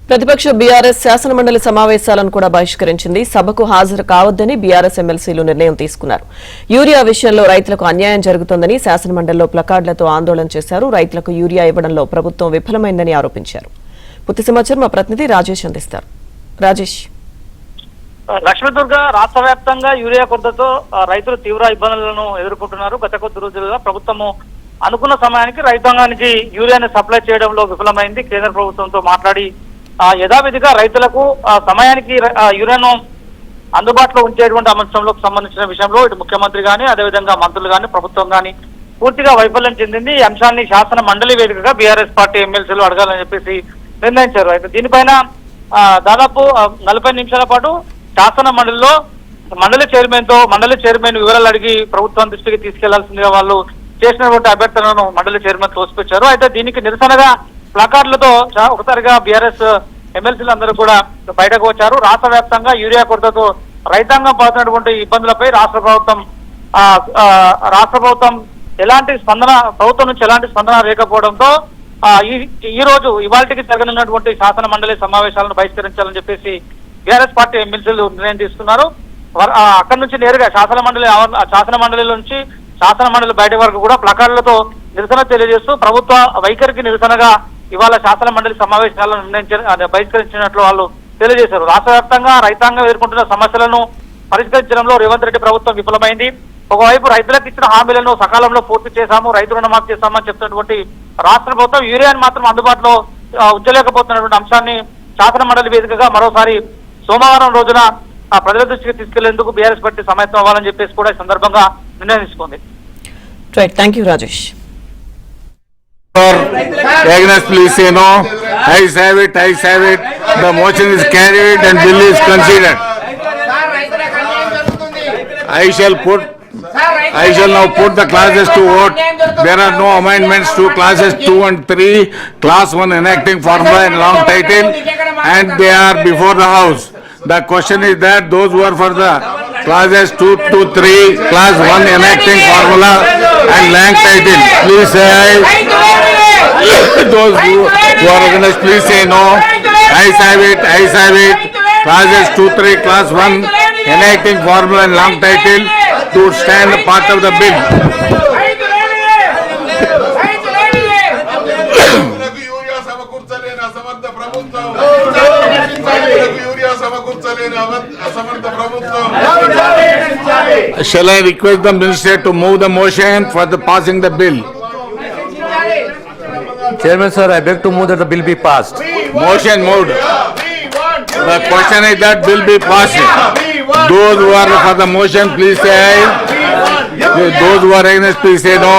ప్రతిపక్ష బీఆర్ఎస్ శాసనమండలి సమావేశాలను కూడా బహిష్కరించింది. సభకు హాజరు కావద్దని బీఆర్ఎస్ ఎమ్మెల్సీలు నిర్ణయం తీసుకున్నారు. యూరియా విషయంలో రైతులకు అన్యాయం జరుగుతోందని శాసనమండలిలో ప్లకార్డులతో ఆందోళన చేశారు. రైతులకు యూరియా ఇవ్వడంలో ప్రభుత్వం విఫలమైందని ఆరోపించారు. పూర్తి సమాచారం మా ప్రతినిధి రాజేష్ అందిస్తారు. రాజేష్, లక్ష్మీదుర్గ రాష్ట్ర వ్యాప్తంగా యూరియా కొరతతో రైతులు తీవ్ర ఇబ్బందులను ఎదుర్కొంటున్నారు. గత కొద్ది రోజులుగా ప్రభుత్వము అనుకున్న సమయానికి రైతాంగానికి యూరియాని సప్లై చేయడంలో విఫలమైంది. కేంద్ర ప్రభుత్వంతో మాట్లాడి యథావిధిగా రైతులకు సమయానికి యూరియాను అందుబాటులో ఉంచేటువంటి అంశంలోకి సంబంధించిన విషయంలో ఇటు ముఖ్యమంత్రి గాని అదేవిధంగా మంత్రులు గాని ప్రభుత్వం గాని పూర్తిగా వైఫల్యం చెందింది. ఈ అంశాన్ని శాసన మండలి వేదికగా బీఆర్ఎస్ పార్టీ ఎమ్మెల్సీలు అడగాలని చెప్పేసి నిర్ణయించారు. అయితే దీనిపైన దాదాపు 40 నిమిషాల పాటు శాసన మండలిలో మండలి చైర్మన్ వివరాలు అడిగి ప్రభుత్వం దృష్టికి తీసుకెళ్లాల్సిందిగా వాళ్ళు చేసినటువంటి అభ్యర్థనను మండలి చైర్మన్ తోసిపుచ్చారు. అయితే దీనికి నిరసనగా ప్లకార్డులతో ఒకసారిగా బీఆర్ఎస్ ఎమ్మెల్సీలు అందరూ కూడా బయటకు వచ్చారు. రాష్ట్ర వ్యాప్తంగా యూరియా కొరతతో రైతాంగం పడుతున్నటువంటి ఇబ్బందులపై రాష్ట్ర ప్రభుత్వం ఎలాంటి స్పందన ప్రభుత్వం నుంచి ఎలాంటి స్పందన లేకపోవడంతో ఈ రోజు ఇవాళకి జరగనున్నటువంటి శాసన మండలి సమావేశాలను బహిష్కరించాలని చెప్పేసి బీఆర్ఎస్ పార్టీ ఎమ్మెల్సీలు నిర్ణయం తీసుకున్నారు. అక్కడి నుంచి నేరుగా శాసన మండలి నుంచి శాసన మండలి బయట వరకు కూడా ప్లకార్డులతో నిరసన తెలియజేస్తూ ప్రభుత్వ వైఖరికి నిరసనగా ఇవాళ శాసన మండలి సమావేశాలను బహిష్కరించినట్లు వాళ్ళు తెలియజేశారు. రాష్ట్ర వ్యాప్తంగా రైతాంగం ఎదుర్కొంటున్న సమస్యలను పరిష్కరించడంలో రేవంత్ రెడ్డి ప్రభుత్వం విఫలమైంది. ఒకవైపు రైతులకు ఇచ్చిన హామీలను సకాలంలో పూర్తి చేశాము, రైతు రుణమాఫీ చేశామని చెప్తున్నటువంటి రాష్ట్ర ప్రభుత్వం యూరియాని మాత్రం అందుబాటులో ఉంచలేకపోతున్నటువంటి అంశాన్ని శాసన మండలి వేదికగా మరోసారి సోమవారం రోజున ప్రజల దృష్టికి తీసుకెళ్లేందుకు బీఆర్ఎస్ పార్టీ సమాయత్తం అవ్వాలని చెప్పేసి కూడా ఈ సందర్భంగా నిర్ణయం తీసుకుంది. Thank you Rajesh. Agnes, please say no. Ayes have it. The motion is carried and bill is considered. I shall now put the classes to vote. There are no amendments to classes 2 and 3. Class 1 enacting formula and long title, and they are before the house. The question is that those who are for the classes 2 to 3, class 1 enacting formula and long title, please say aye. Those who are against, please say no. Ayes have it. Classes 2, 3, class 1 enacting formula and long title to stand part of the bill. Shall I request the minister to move the motion for the passing the bill? Chairman sir, I beg to move that the bill be passed. Motion moved. The question is that bill be passed. Those who are for the motion, please say aye. Those who are against, please say no.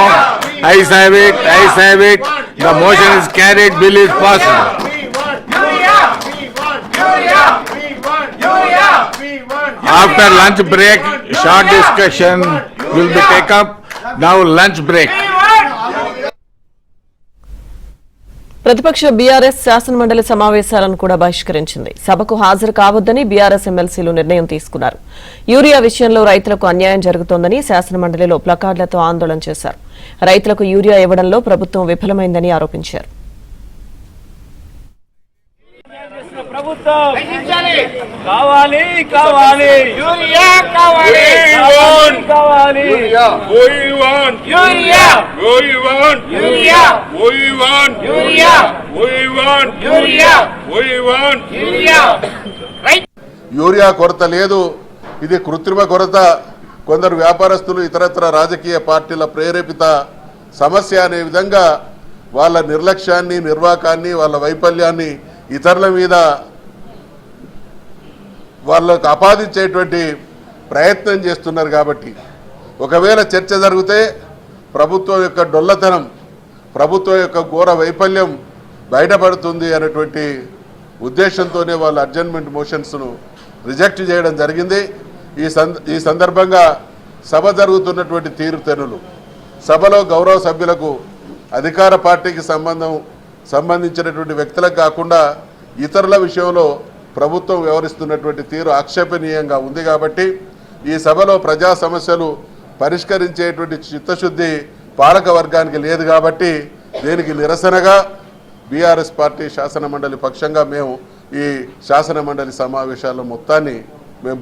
Ayes have it. The motion is carried. Bill is passed. After lunch break, short discussion will be taken up. Now lunch break. ప్రతిపక్ష BRS శాసనమండలి సమావేశాలను కూడా బహిష్కరించింది. సభకు హాజరు కావద్దని BRS ఎమ్మెల్సీలు నిర్ణయం తీసుకున్నారు. యూరియా విషయంలో రైతులకు అన్యాయం జరుగుతోందని శాసనమండలిలో ప్లకార్డులతో ఆందోళన చేశారు. రైతులకు యూరియా ఇవ్వడంలో ప్రభుత్వం విఫలమైందని ఆరోపించారు. యూరియా కొరత లేదు, ఇది కృత్రిమ కొరత. కొందరు వ్యాపారస్తులు ఇతరత్ర రాజకీయ పార్టీల ప్రేరేపిత సమస్య అనే విధంగా వాళ్ళ నిర్లక్ష్యాన్ని, నిర్వాకాన్ని, వాళ్ళ వైఫల్యాన్ని ఇతరుల మీద వాళ్ళకు ఆపాదించేటువంటి ప్రయత్నం చేస్తున్నారు. కాబట్టి ఒకవేళ చర్చ జరిగితే ప్రభుత్వం యొక్క డొల్లతనం, ప్రభుత్వం యొక్క ఘోర వైఫల్యం బయటపడుతుంది అనేటువంటి ఉద్దేశంతోనే వాళ్ళ అడ్జర్న్మెంట్ మోషన్స్ను రిజెక్ట్ చేయడం జరిగింది. ఈ సందర్భంగా సభ జరుగుతున్నటువంటి తీరుతెన్నులు, సభలో గౌరవ సభ్యులకు అధికార పార్టీకి సంబంధించినటువంటి వ్యక్తులకు కాకుండా ఇతరుల విషయంలో ప్రభుత్వం వ్యవహరిస్తున్నటువంటి తీరు ఆక్షేపణీయంగా ఉంది. కాబట్టి ఈ సభలో ప్రజా సమస్యలు పరిష్కరించేటువంటి చిత్తశుద్ధి పాలక వర్గానికి లేదు. కాబట్టి దీనికి నిరసనగా బీఆర్ఎస్ పార్టీ శాసన మండలి పక్షంగా మేము ఈ శాసన మండలి సమావేశాల మొత్తాన్ని మేము